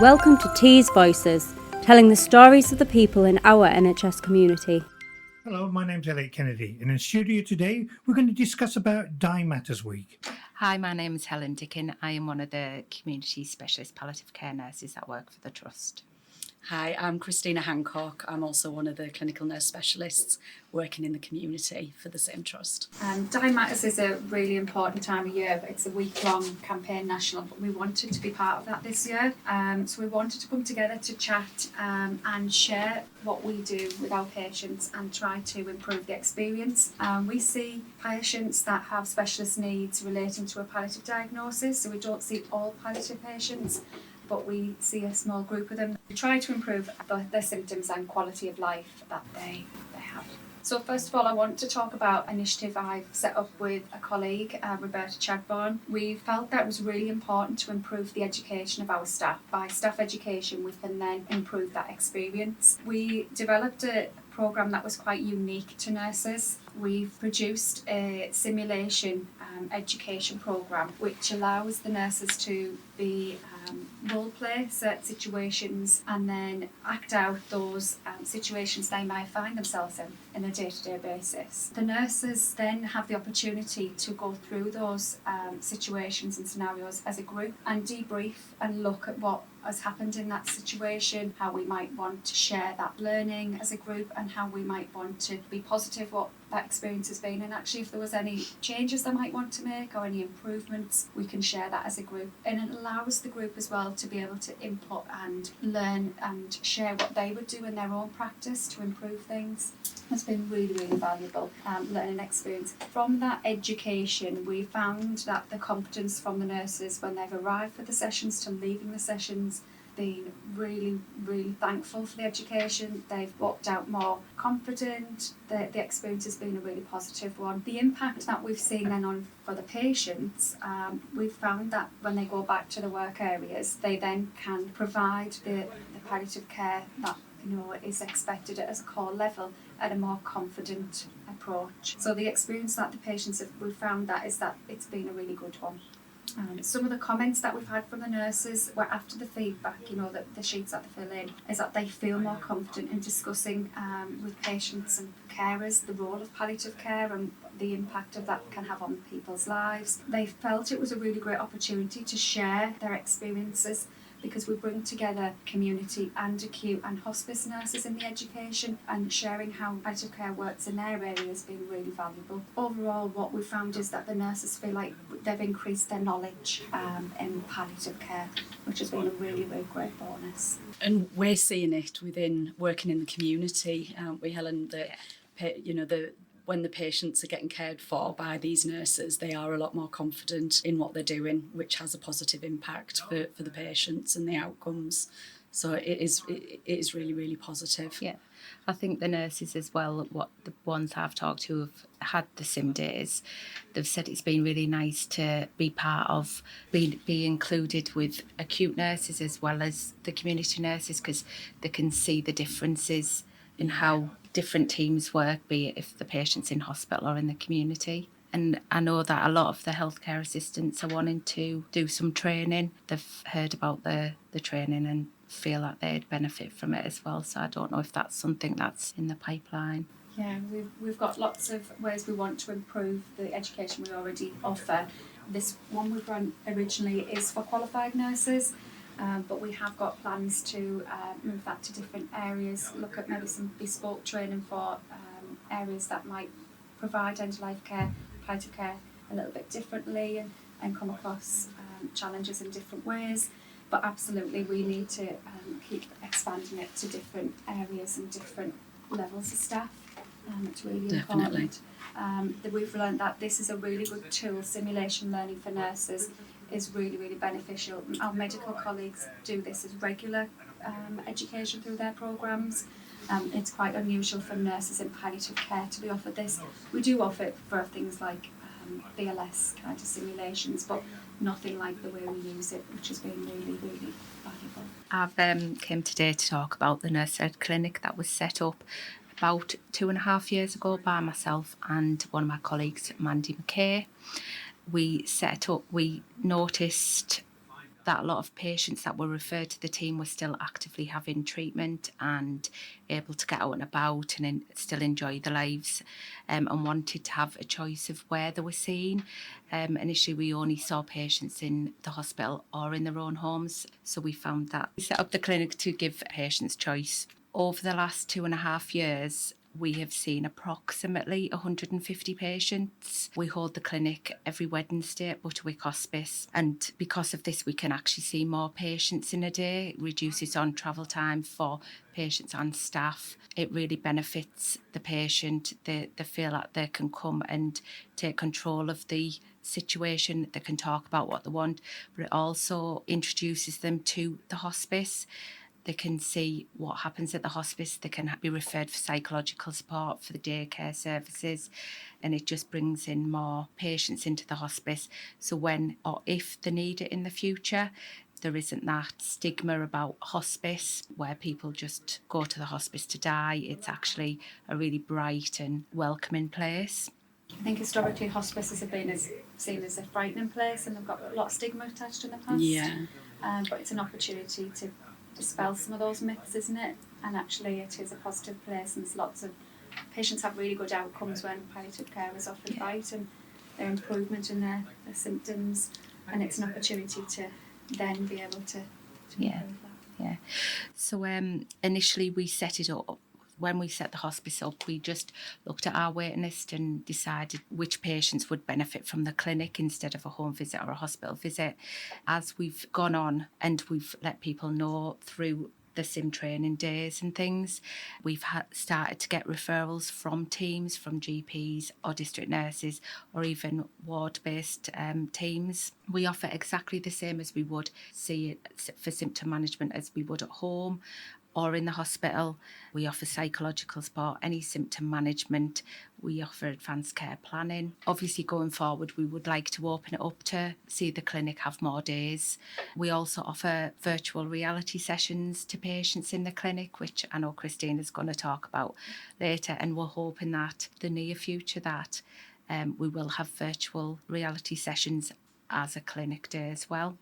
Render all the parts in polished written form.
Welcome to Tees Voices, telling the stories of the people in our NHS community. Hello, my name's Elliot Kennedy, and in studio today we're going to discuss about Dying Matters Week. Hi, my name is Helen Dicken. I am one of the community specialist palliative care nurses that work for the Trust. Hi, I'm Christina Hancock. I'm also one of the clinical nurse specialists working in the community for the same trust. Dying Matters is a really important time of year. It's a week-long campaign national, but we wanted to be part of that this year. So we wanted to come together to chat and share what we do with our patients and try to improve the experience. We see patients that have specialist needs relating to a palliative diagnosis, so we don't see all palliative patients, but we see a small group of them. We try to improve their symptoms and quality of life that they have. So first of all, I want to talk about an initiative I've set up with a colleague, Roberta Chadbourne. We felt that it was really important to improve the education of our staff. By staff education, we can then improve that experience. We developed a programme that was quite unique to nurses. We've produced a simulation education programme which allows the nurses to be role play certain situations and then act out those situations they might find themselves in a day-to-day basis. The nurses then have the opportunity to go through those situations and scenarios as a group and debrief and look at what has happened in that situation, how we might want to share that learning as a group and how we might want to be positive what that experience has been, and actually if there was any changes they might want to make or any improvements, we can share that as a group. And it allows the group as well to be able to input and learn and share what they would do in their own practice to improve things. It's been really, really valuable learning experience. From that education, we found that the competence from the nurses when they've arrived for the sessions to leaving the sessions been really, really thankful for the education. They've walked out more confident. The experience has been a really positive one. The impact that we've seen then on for the patients, we've found that when they go back to the work areas, they then can provide the palliative care that is expected at a core level at a more confident approach. So the experience that the patients have, we've found that is that it's been a really good one. Some of the comments that we've had from the nurses were after the feedback, the sheets that they fill in, is that they feel more confident in discussing with patients and carers the role of palliative care and the impact of that can have on people's lives. They felt it was a really great opportunity to share their experiences because we bring together community and acute and hospice nurses in the education, and sharing how palliative care works in their area has been really valuable. Overall, what we found is that the nurses feel like they've increased their knowledge in palliative care, which has been a really, really great bonus. And we're seeing it within working in the community, aren't we, Helen? When the patients are getting cared for by these nurses, they are a lot more confident in what they're doing, which has a positive impact for the patients and the outcomes. So it is really, really positive. Yeah, I think the nurses as well, what the ones I've talked to have had the sim days, they've said it's been really nice to be part of, be included with acute nurses as well as the community nurses, because they can see the differences in how different teams work, be it if the patient's in hospital or in the community. And I know that a lot of the healthcare assistants are wanting to do some training. They've heard about the training and feel that they'd benefit from it as well. So I don't know if that's something that's in the pipeline. Yeah, we've got lots of ways we want to improve the education we already offer. This one we've run originally is for qualified nurses. But we have got plans to move that to different areas, look at maybe some bespoke training for areas that might provide end-of-life care, palliative care a little bit differently and come across challenges in different ways. But absolutely we need to keep expanding it to different areas and different levels of staff. It's really Definitely. important. We've learned that this is a really good tool, simulation learning for nurses is really, really beneficial. Our medical colleagues do this as regular education through their programmes. It's quite unusual for nurses in palliative care to be offered this. We do offer it for things like BLS kind of simulations, but nothing like the way we use it, which has been really, really valuable. I've came today to talk about the nurse-led clinic that was set up about 2.5 years ago by myself and one of my colleagues, Mandy McKay. We set up, we noticed that a lot of patients that were referred to the team were still actively having treatment and able to get out and about and still enjoy their lives, and wanted to have a choice of where they were seen. Initially, we only saw patients in the hospital or in their own homes, so we found that we set up the clinic to give patients choice. Over the last 2.5 years, we have seen approximately 150 patients. We hold the clinic every Wednesday at Butterwick Hospice, and because of this we can actually see more patients in a day. It reduces on travel time for patients and staff. It really benefits the patient. They feel like they can come and take control of the situation. They can talk about what they want, but it also introduces them to the hospice. They can see what happens at the hospice. They can be referred for psychological support, for the daycare services, and it just brings in more patients into the hospice. So when or if they need it in the future, there isn't that stigma about hospice where people just go to the hospice to die. It's actually a really bright and welcoming place. I think historically hospices have been seen as a frightening place, and they've got a lot of stigma attached in the past. Yeah. But it's an opportunity to dispel some of those myths, isn't it? And actually it is a positive place, and there's lots of patients have really good outcomes when palliative care is offered right, and their improvement in their symptoms, and it's an opportunity to then be able to improve that. Yeah. So initially we set it up. When we set the hospice up, we just looked at our waiting list and decided which patients would benefit from the clinic instead of a home visit or a hospital visit. As we've gone on and we've let people know through the sim training days and things, we've started to get referrals from teams, from GPs or district nurses or even ward-based teams. We offer exactly the same as we would see it for symptom management as we would at home or in the hospital. We offer psychological support, any symptom management. We offer advanced care planning. Obviously, going forward, we would like to open it up to see the clinic have more days. We also offer virtual reality sessions to patients in the clinic, which I know Christina's going to talk about later, and we're hoping that the near future that we will have virtual reality sessions as a clinic day as well.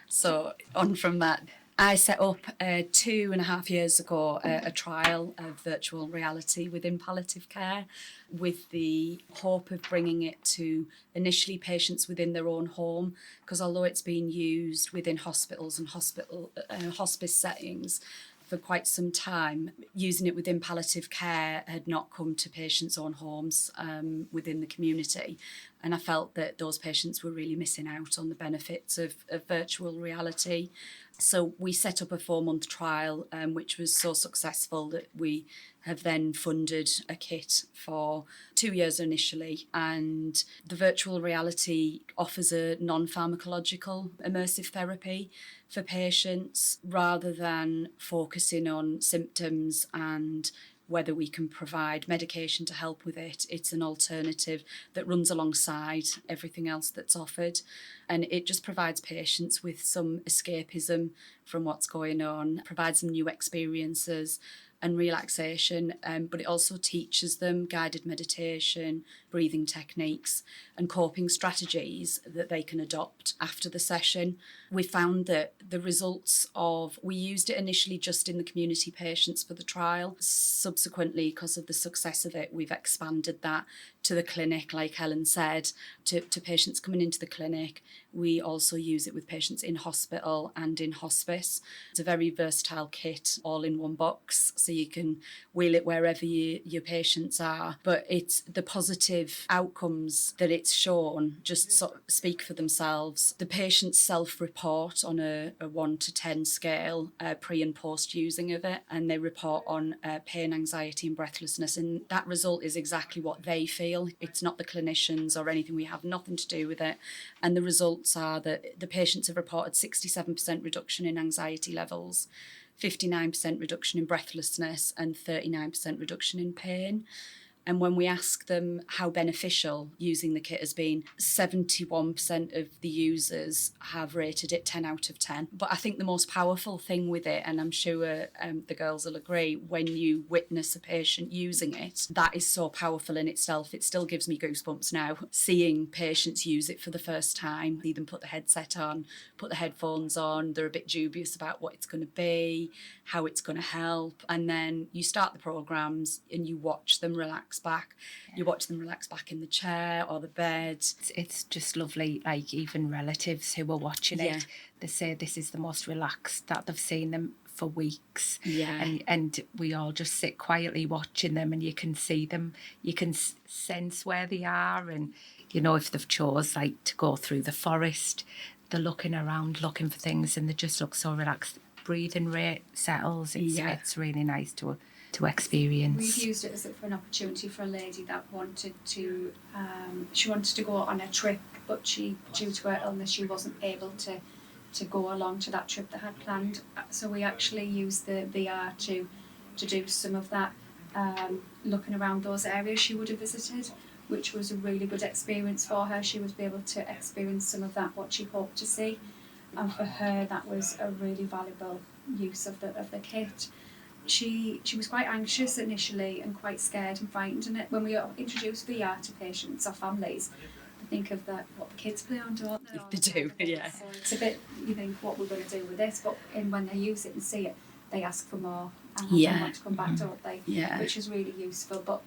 So on from that, I set up 2.5 years ago a trial of virtual reality within palliative care with the hope of bringing it to initially patients within their own home, because although it's been used within hospitals and hospice settings for quite some time, using it within palliative care had not come to patients' own homes within the community. And I felt that those patients were really missing out on the benefits of virtual reality. So we set up a 4-month trial, which was so successful that we have then funded a kit for 2 years initially. And the virtual reality offers a non-pharmacological immersive therapy for patients rather than focusing on symptoms and whether we can provide medication to help with it. It's an alternative that runs alongside everything else that's offered. And it just provides patients with some escapism from what's going on, provides them new experiences and relaxation, but it also teaches them guided meditation, breathing techniques and coping strategies that they can adopt after the session. We found that the results we used it initially just in the community patients for the trial. Subsequently, because of the success of it, we've expanded that to the clinic, like Helen said, to patients coming into the clinic. We also use it with patients in hospital and in hospice. It's a very versatile kit, all in one box, so you can wheel it wherever your patients are. But it's the positive outcomes that it's shown just sort of speak for themselves. The patients self-report on a 1 to 10 scale pre and post using of it, and they report on pain, anxiety and breathlessness, and that result is exactly what they feel. It's not the clinicians or anything. We have nothing to do with it. And the results are that the patients have reported 67% reduction in anxiety levels, 59% reduction in breathlessness and 39% reduction in pain. And when we ask them how beneficial using the kit has been, 71% of the users have rated it 10 out of 10. But I think the most powerful thing with it, and I'm sure the girls will agree, when you witness a patient using it, that is so powerful in itself. It still gives me goosebumps now, seeing patients use it for the first time, see them put the headset on, put the headphones on, they're a bit dubious about what it's going to be, how it's going to help, and then you start the programmes and you watch them relax back. You watch them relax back in the chair or the bed. It's just lovely, like even relatives who are watching it, they say this is the most relaxed that they've seen them for weeks. And we all just sit quietly watching them, and you can see them, you can sense where they are, and you know, if they've chose like to go through the forest, they're looking around looking for things, and they just look so relaxed. Breathing rate settles. It's really nice to experience. We've used it as for an opportunity for a lady that wanted to she wanted to go on a trip, but due to her illness she wasn't able to go along to that trip they had planned. So we actually used the VR to do some of that, looking around those areas she would have visited, which was a really good experience for her. She would be able to experience some of that, what she hoped to see. And for her, that was a really valuable use of the kit. She was quite anxious initially and quite scared and frightened. And when we introduce VR to patients or families, they think of what the kids play on, don't they? They do, yeah. So it's a bit, you think, what we're going to do with this, but when they use it and see it, they ask for more and they want to come back, don't they? Yeah. Which is really useful. But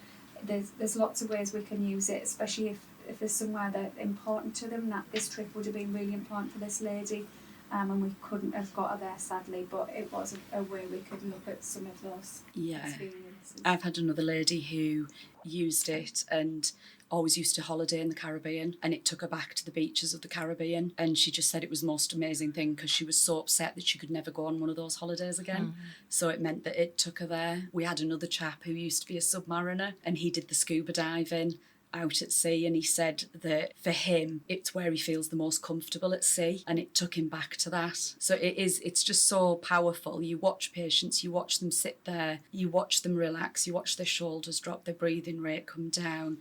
there's lots of ways we can use it, especially if there's somewhere that's important to them. That this trip would have been really important for this lady, and we couldn't have got her there sadly, but it was a way we could look at some of those experiences. I've had another lady who used it and always used to holiday in the Caribbean, and it took her back to the beaches of the Caribbean, and she just said it was the most amazing thing because she was so upset that she could never go on one of those holidays again. So it meant that it took her there. We had another chap who used to be a submariner, and he did the scuba diving out at sea, and he said that for him it's where he feels the most comfortable at sea, and it took him back to that. So it's just so powerful. You watch patients, you watch them sit there, you watch them relax, you watch their shoulders drop, their breathing rate come down,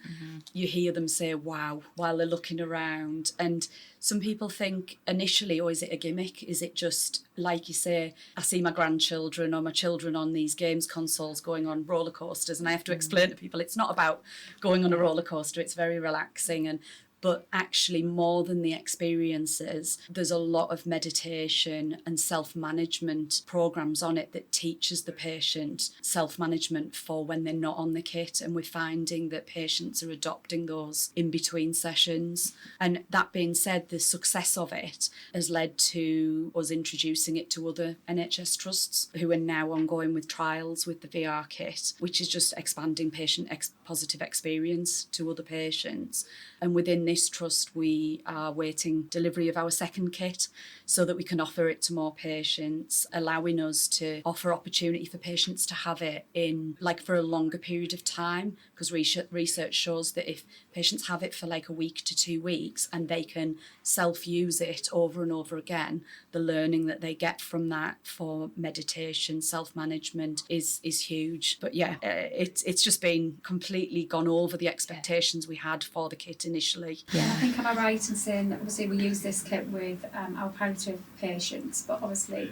you hear them say wow while they're looking around. And some people think initially, oh, is it a gimmick? Is it just, like you say, I see my grandchildren or my children on these games consoles going on roller coasters, and I have to explain to people it's not about going on a roller coaster, it's very relaxing. But actually, more than the experiences, there's a lot of meditation and self-management programs on it that teaches the patient self-management for when they're not on the kit. And we're finding that patients are adopting those in between sessions. And that being said, the success of it has led to us introducing it to other NHS trusts who are now ongoing with trials with the VR kit, which is just expanding patient positive experience to other patients. And within this trust, we are waiting delivery of our second kit so that we can offer it to more patients, allowing us to offer opportunity for patients to have it in for a longer period of time, because research shows that if patients have it for a week to 2 weeks and they can self-use it over and over again, the learning that they get from that for meditation, self-management is huge. But it's just been completely gone over the expectations we had for the kit initially. I think, am I right in saying that obviously we use this kit with our palliative patients, but obviously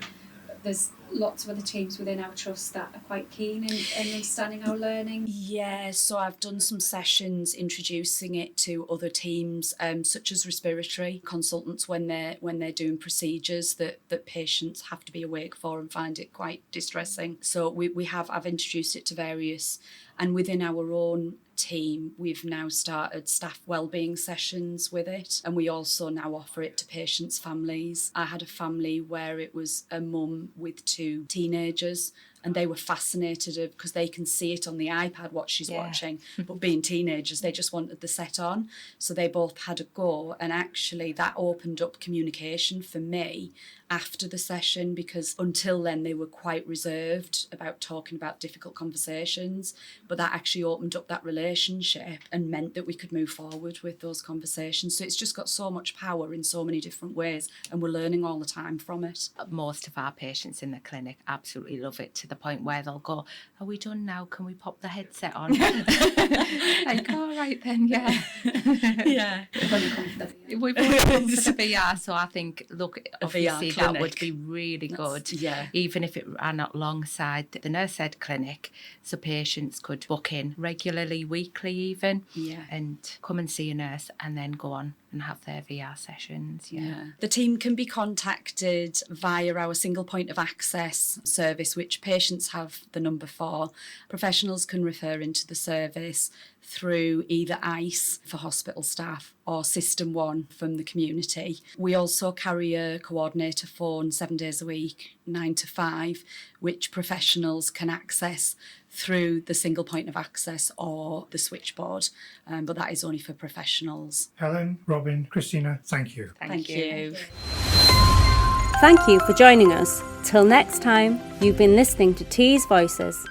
there's lots of other teams within our trust that are quite keen in understanding our learning. Yeah, so I've done some sessions introducing it to other teams, such as respiratory consultants when they're doing procedures that patients have to be awake for and find it quite distressing. So I've introduced it to various, and within our own team, we've now started staff wellbeing sessions with it, and we also now offer it to patients' families. I had a family where it was a mum with 2 teenagers, and they were fascinated because they can see it on the iPad what she's watching, but being teenagers, they just wanted the set on. So they both had a go, and actually that opened up communication for me after the session, because until then they were quite reserved about talking about difficult conversations, but that actually opened up that relationship and meant that we could move forward with those conversations. So it's just got so much power in so many different ways, and we're learning all the time from it. Most of our patients in the clinic absolutely love it, to the the point where they'll go, "Are we done now? Can we pop the headset on?" Like, all right then, yeah. Yeah. We've only come for the VR. We've only come for the VR, so I think, look, obviously VR that would clinic. be really good. Yeah. Even if it ran alongside the nurse ed clinic, so patients could book in regularly, weekly even, Yeah. and come and see a nurse and then go on and have their VR sessions. Yeah. The team can be contacted via our single point of access service, which patients have the number for. Professionals can refer into the service through either ICE for hospital staff or System 1 from the community. We also carry a coordinator phone 7 days a week, 9 to 5, which professionals can access through the single point of access or the switchboard, but that is only for professionals. Helen, Robyn, Christina, thank you. Thank you. Thank you for joining us. Till next time, you've been listening to Tees Voices.